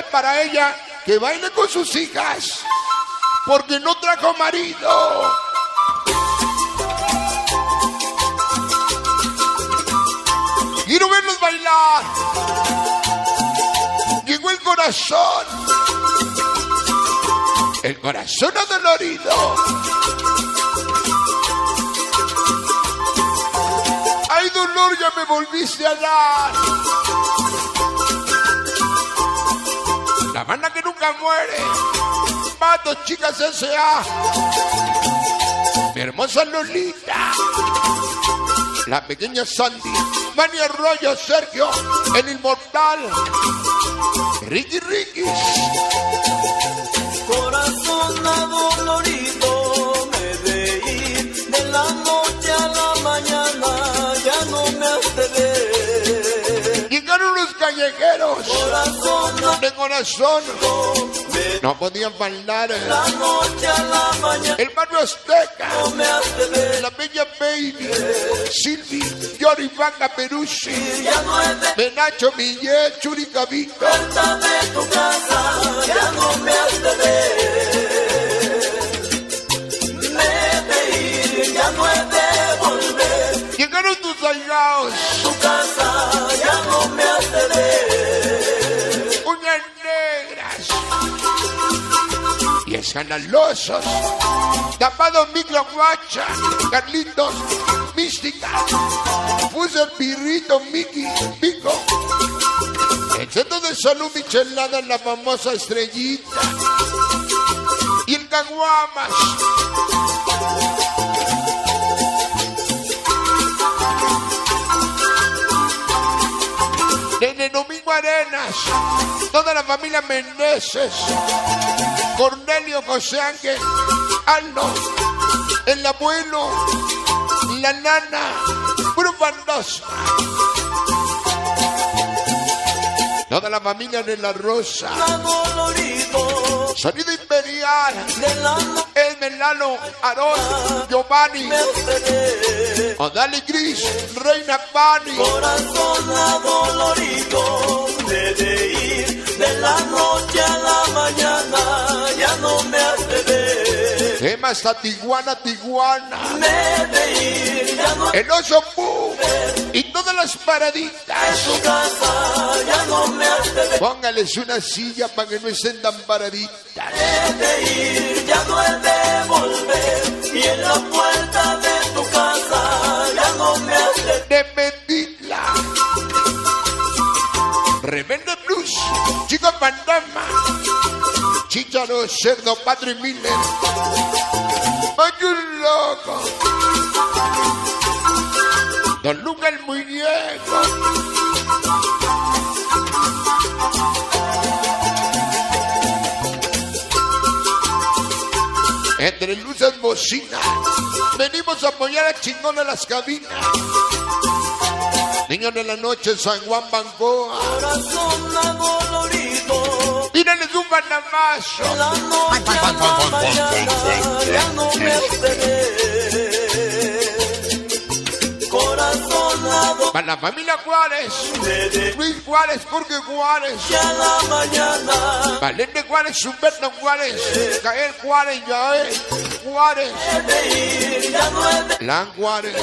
trae para ella que baile con sus hijas, porque no trajo marido. Quiero verlos bailar. Llegó el corazón adolorido. Ay, dolor, ya me volviste a dar. La banda que nunca muere. Matos, chicas S.A. Mi hermosa Lolita. La pequeña Sandy. Manny Arroyo, Sergio, el inmortal. Ricky. Corazón adolorido, me de ir de la noche a la mañana, ya no me hace ver. Llegaron los callejeros de corazón, no podían bailar. La noche a la mañana, El barrio Azteca, no me hace ver. la bella Baby, Silvi, Yori, Vaca, Peruzzi, Ya no es de Menacho, Millet, Churicabito. vuelta de tu casa, ya no me hace ver. Me de ir, ya no es de volver. Llegaron tus salgados, Tu casa, ya no me hace ver. uñas negras y escandalosos. Tapado Micro Guacha, Carlitos, Mística, Puse el Pirrito, Mickey, Pico. El centro de salud Michelada, la famosa Estrellita. Y el Caguamas. Nene Domingo Arenas, toda la familia Meneses, Cornelio, José Ángel, Aldo, el abuelo, la nana, puro bandoso. Toda la familia de La Rosa, Adolorido, Sonido Imperial, de la noche El Lalo, Aarón, Giovanni, me hace ver. Odali Gris, Reina Pani. Corazón adolorido, me de ir de la noche a la mañana, ya no me hace ver. Emma hasta Tijuana. Me de ir, ya no El Oso Pú y todas las paraditas. tu casa, ya no me hace ver. Póngales una silla para que no estén tan paraditas. Me de ir, ya no es de volver. Y en la puerta de tu casa, ya no me hace ver. De Petitla, Rebelde Blues, Chico Fantasma, Chícharo, Cerdo, Padre Miller, Mayo Loco, Don Luca el Muñeco. Entre luces bocina, venimos a apoyar a Chingón de las cabinas. Niños de la noche, San Juan, Bancoa. Corazón adolorido, Tírenles un banamazo. de la noche a la mañana, ya no me hace ver. Corazón adolorido, Para la familia Juárez, me de Luis Juárez, Jorge Juárez, a la mañana, Valente Juárez, Humberto Juárez, Gael Juárez, Yael Juárez, de ir, ya no es de Lan Juárez,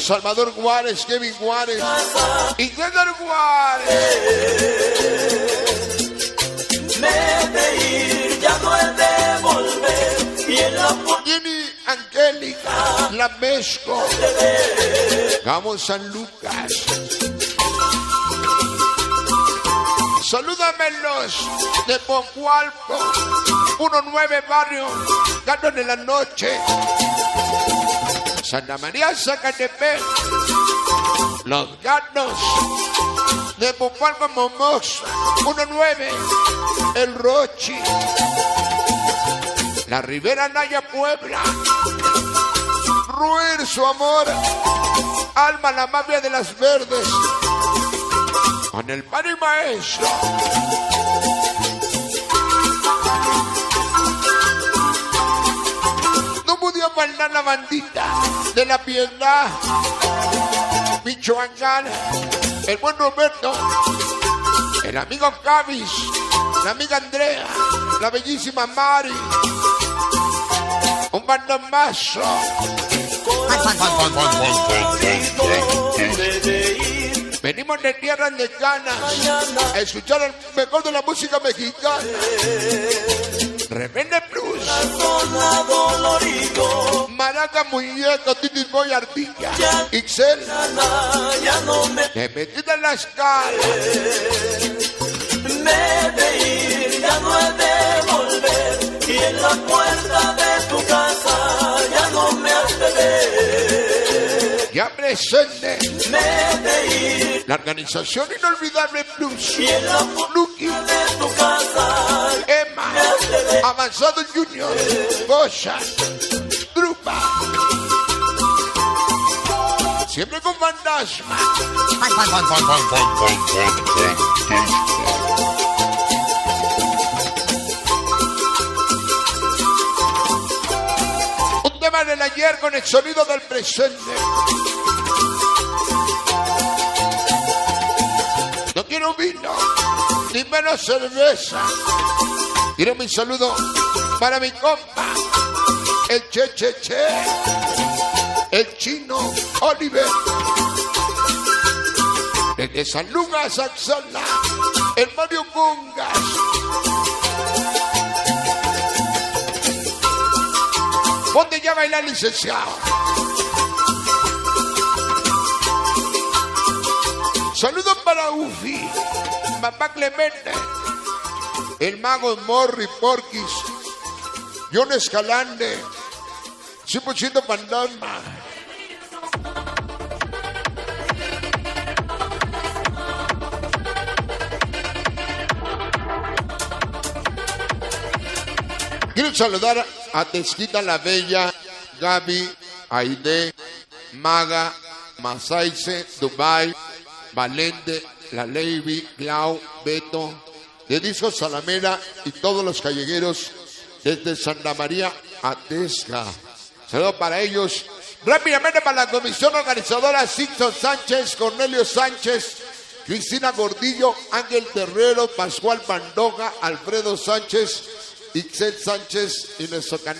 Salvador Juárez, Kevin Juárez casa. y César Juárez. Me de ir, ya no es de volver. Y en la puerta Jenny Angélica, La Mezco, Gabo San Lucas. Salúdamelos de Pocualco, 19 Barrio, Gato de la Noche, Santa María, Zacatepec, Los Gatos de Pocualco, Momox, 19, El Rochi, La Ribera Naya, Puebla, Ruir, Su Amor, Alma, la Mafia de las Verdes, con el padre maestro. No podía faltar la bandita de La Piedad, Michoacán, el buen Roberto, el amigo Cavis, la amiga Andrea, la bellísima Mari, un bandomazo. Venimos de tierras lejanas a escuchar el mejor de la música mexicana. Rebelde Plus, Maraca, Muñeco, Titi Boy, Ardilla, Ixel, te metiste en la escala. Me de ir, ya no he de volver, y en la puerta de tu casa ya no me has de ver. Ya presente Me de ir, la organización Inolvidable Plus, y en la Lucky, puerta de tu casa Emma, Avanzado Junior, Bocha, Drupa, siempre con fantasma. Un tema del ayer con el sonido del presente. No quiero vino, ni menos cerveza. Quiero mi saludo para mi compa, el Che, el chino Oliver. Desde San Lucas, Axala, el Mario Bungas. Ponte ya a bailar, licenciado. Saludos para Ufi, papá Clemente, el mago Morri Porquis, John Escalante, 100% fantasma. Quiero saludar a Tesquita la Bella, Gaby, Aide, Maga, Masaice, Dubai, Valente, La Levy, Clau, Beto, de Disco Salamera y todos los callejeros desde Santa María a Tesca. Saludos para ellos. Rápidamente para la comisión organizadora: Sixto Sánchez, Cornelio Sánchez, Cristina Gordillo, Ángel Terrero, Pascual Pandoja, Alfredo Sánchez, Ixel Sánchez y nuestro canal.